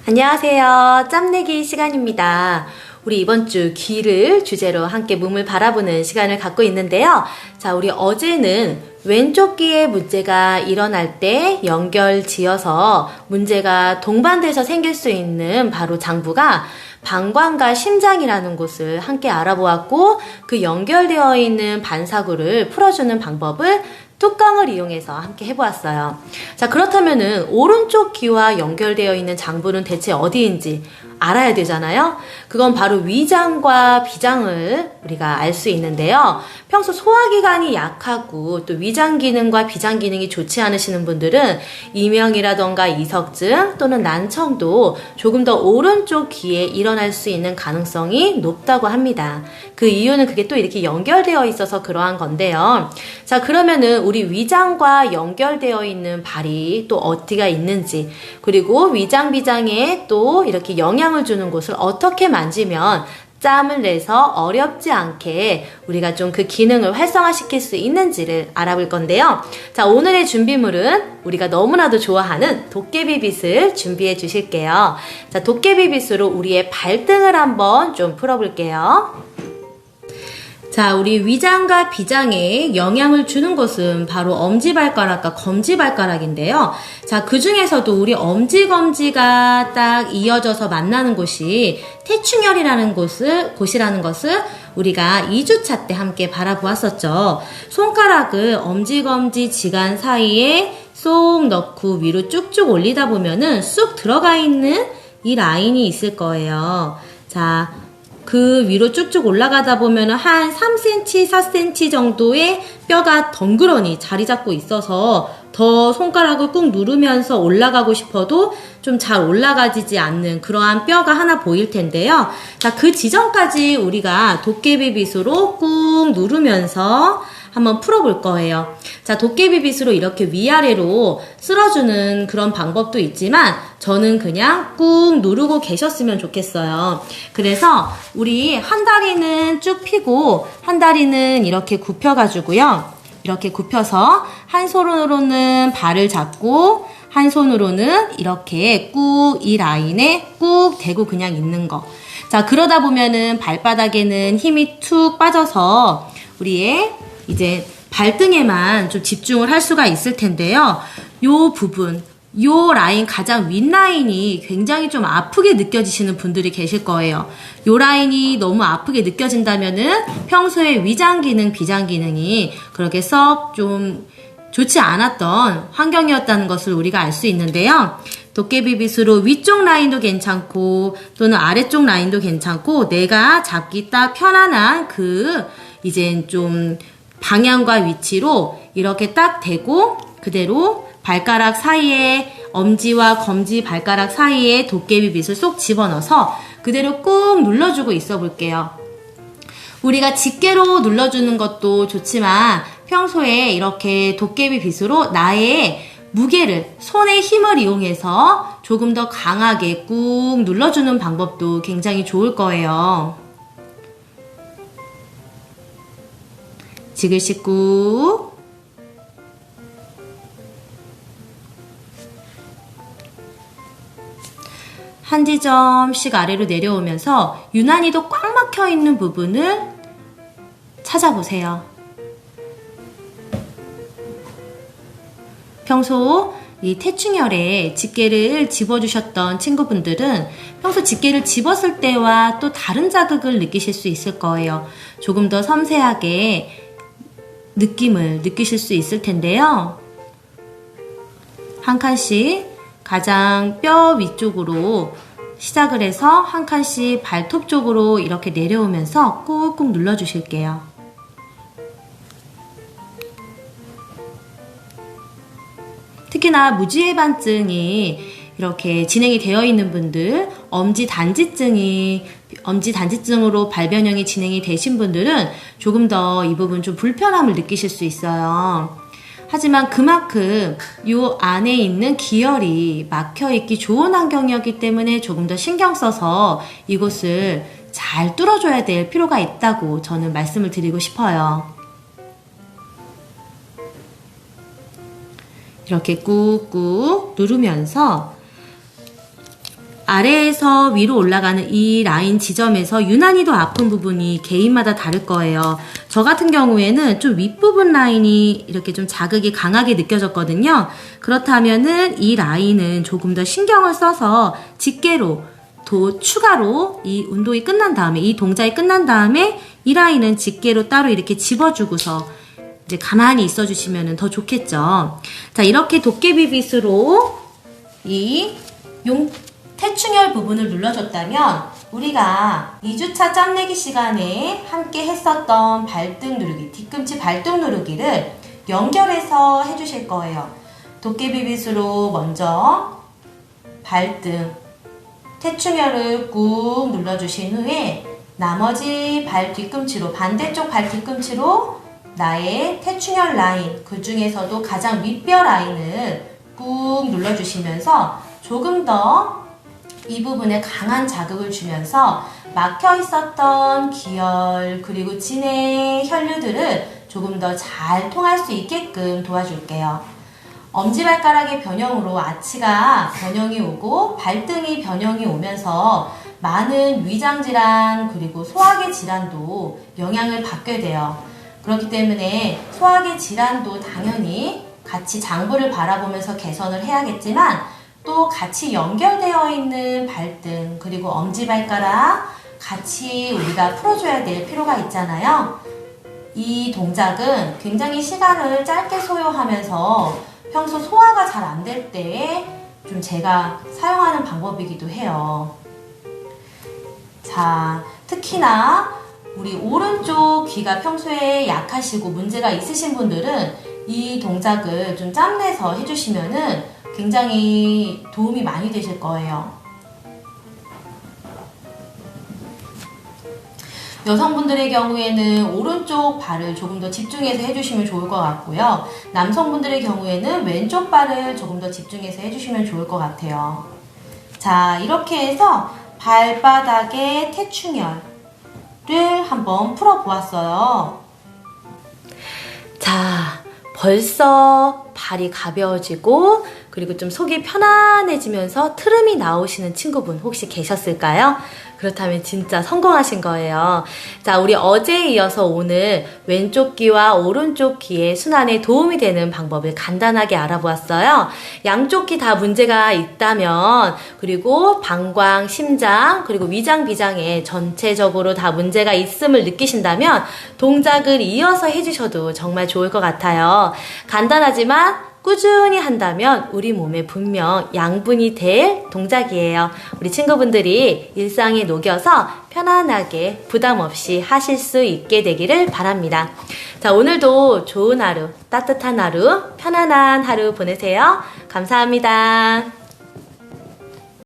안녕하세요. 짬내기 시간입니다. 우리 이번 주 귀를 주제로 함께 몸을 바라보는 시간을 갖고 있는데요. 자, 우리 어제는 왼쪽 귀에 문제가 일어날 때 연결 지어서 문제가 동반돼서 생길 수 있는 바로 장부가 방광과 심장이라는 곳을 함께 알아보았고, 그 연결되어 있는 반사구를 풀어주는 방법을 뚜껑을 이용해서 함께 해보았어요. 자, 그렇다면은 오른쪽 귀와 연결되어 있는 장부는 대체 어디인지 알아야 되잖아요. 그건 바로 위장과 비장을 우리가 알 수 있는데요. 평소 소화기관이 약하고 또 위장 기능과 비장 기능이 좋지 않으시는 분들은 이명이라던가 이석증 또는 난청도 조금 더 오른쪽 귀에 일어날 수 있는 가능성이 높다고 합니다. 그 이유는 그게 또 이렇게 연결되어 있어서 그러한 건데요. 자, 그러면은 우리 위장과 연결되어 있는 발이 또 어디가 있는지, 그리고 위장 비장에 또 이렇게 영향을 주는 곳을 어떻게 만지면 짬을 내서 어렵지 않게 우리가 좀 그 기능을 활성화시킬 수 있는지를 알아볼 건데요. 자, 오늘의 준비물은 우리가 너무나도 좋아하는 도깨비빗을 준비해 주실게요. 자, 도깨비빗으로 우리의 발등을 한번 좀 풀어볼게요. 자, 우리 위장과 비장에 영향을 주는 곳은 바로 엄지발가락과 검지발가락인데요. 자, 그 중에서도 우리 엄지검지가 딱 이어져서 만나는 곳이 태충혈이라는 곳이라는 것을 우리가 2주차 때 함께 바라보았었죠. 손가락을 엄지검지 지간 사이에 쏙 넣고 위로 쭉쭉 올리다 보면은 쑥 들어가 있는 이 라인이 있을 거예요. 자, 그 위로 쭉쭉 올라가다 보면은 한 3cm, 4cm 정도의 뼈가 덩그러니 자리 잡고 있어서 더 손가락을 꾹 누르면서 올라가고 싶어도 좀 잘 올라가지지 않는 그러한 뼈가 하나 보일 텐데요. 자, 그 지점까지 우리가 도깨비빗으로 꾹 누르면서 한번 풀어볼 거예요. 자, 도깨비빗으로 이렇게 위아래로 쓸어주는 그런 방법도 있지만 저는 그냥 꾹 누르고 계셨으면 좋겠어요. 그래서 우리 한 다리는 쭉 펴고 한 다리는 이렇게 굽혀가지고요. 이렇게 굽혀서 한 손으로는 발을 잡고 한 손으로는 이렇게 꾹 이 라인에 꾹 대고 그냥 있는 거. 자, 그러다 보면은 발바닥에는 힘이 툭 빠져서 우리의 이제 발등에만 좀 집중을 할 수가 있을 텐데요. 요 부분, 요 라인, 가장 윗 라인이 굉장히 좀 아프게 느껴지시는 분들이 계실 거예요. 요 라인이 너무 아프게 느껴진다면은 평소에 위장 기능, 비장 기능이 그렇게 썩 좀 좋지 않았던 환경이었다는 것을 우리가 알 수 있는데요. 도깨비빗으로 위쪽 라인도 괜찮고 또는 아래쪽 라인도 괜찮고 내가 잡기 딱 편안한 그 이제 좀 방향과 위치로 이렇게 딱 대고 그대로 발가락 사이에 엄지와 검지 발가락 사이에 도깨비빗을 쏙 집어넣어서 그대로 꾹 눌러주고 있어 볼게요. 우리가 집게로 눌러주는 것도 좋지만 평소에 이렇게 도깨비빗으로 나의 무게를, 손의 힘을 이용해서 조금 더 강하게 꾹 눌러주는 방법도 굉장히 좋을 거예요. 지그시 꾹. 한 지점씩 아래로 내려오면서 유난히도 꽉 막혀 있는 부분을 찾아보세요. 평소 이 태충혈에 집게를 집어주셨던 친구분들은 평소 집게를 집었을 때와 또 다른 자극을 느끼실 수 있을 거예요. 조금 더 섬세하게 느낌을 느끼실 수 있을 텐데요. 한 칸씩 가장 뼈 위쪽으로 시작을 해서 한 칸씩 발톱 쪽으로 이렇게 내려오면서 꾹꾹 눌러주실게요. 특히나 무지해반증이 이렇게 진행이 되어 있는 분들, 엄지단지증으로 발변형이 진행이 되신 분들은 조금 더 이 부분 좀 불편함을 느끼실 수 있어요. 하지만 그만큼 이 안에 있는 기혈이 막혀있기 좋은 환경이었기 때문에 조금 더 신경 써서 이곳을 잘 뚫어줘야 될 필요가 있다고 저는 말씀을 드리고 싶어요. 이렇게 꾹꾹 누르면서 아래에서 위로 올라가는 이 라인 지점에서 유난히도 아픈 부분이 개인마다 다를 거예요. 저 같은 경우에는 좀 윗부분 라인이 이렇게 좀 자극이 강하게 느껴졌거든요. 그렇다면은 이 라인은 조금 더 신경을 써서 집게로 추가로 이 운동이 끝난 다음에, 이 동작이 끝난 다음에 이 라인은 집게로 따로 이렇게 집어주고서 이제 가만히 있어주시면 더 좋겠죠. 자, 이렇게 도깨비빗으로 이 태충혈 부분을 눌러줬다면 우리가 2주차 짬내기 시간에 함께 했었던 발등 누르기, 뒤꿈치 발등 누르기를 연결해서 해주실 거예요. 도깨비빗으로 먼저 발등, 태충혈을 꾹 눌러주신 후에 나머지 발 뒤꿈치로, 반대쪽 발 뒤꿈치로 나의 태충혈 라인, 그 중에서도 가장 윗뼈 라인을 꾹 눌러주시면서 조금 더 이 부분에 강한 자극을 주면서 막혀 있었던 기혈 그리고 진의 혈류들을 조금 더 잘 통할 수 있게끔 도와줄게요. 엄지발가락의 변형으로 아치가 변형이 오고 발등이 변형이 오면서 많은 위장질환 그리고 소화기 질환도 영향을 받게 돼요. 그렇기 때문에 소화기 질환도 당연히 같이 장부를 바라보면서 개선을 해야겠지만 또 같이 연결되어 있는 발등 그리고 엄지발가락 같이 우리가 풀어줘야 될 필요가 있잖아요. 이 동작은 굉장히 시간을 짧게 소요하면서 평소 소화가 잘 안 될 때에 좀 제가 사용하는 방법이기도 해요. 자, 특히나 우리 오른쪽 귀가 평소에 약하시고 문제가 있으신 분들은 이 동작을 좀 짬내서 해주시면은 굉장히 도움이 많이 되실 거예요. 여성분들의 경우에는 오른쪽 발을 조금 더 집중해서 해주시면 좋을 것 같고요. 남성분들의 경우에는 왼쪽 발을 조금 더 집중해서 해주시면 좋을 것 같아요. 자, 이렇게 해서 발바닥의 태충혈을 한번 풀어보았어요. 자, 벌써 발이 가벼워지고 그리고 좀 속이 편안해지면서 트름이 나오시는 친구분 혹시 계셨을까요? 그렇다면 진짜 성공하신 거예요. 자, 우리 어제에 이어서 오늘 왼쪽 귀와 오른쪽 귀의 순환에 도움이 되는 방법을 간단하게 알아보았어요. 양쪽 귀 다 문제가 있다면 그리고 방광, 심장, 그리고 위장, 비장에 전체적으로 다 문제가 있음을 느끼신다면 동작을 이어서 해주셔도 정말 좋을 것 같아요. 간단하지만 꾸준히 한다면 우리 몸에 분명 양분이 될 동작이에요. 우리 친구분들이 일상에 녹여서 편안하게 부담 없이 하실 수 있게 되기를 바랍니다. 자, 오늘도 좋은 하루, 따뜻한 하루, 편안한 하루 보내세요. 감사합니다.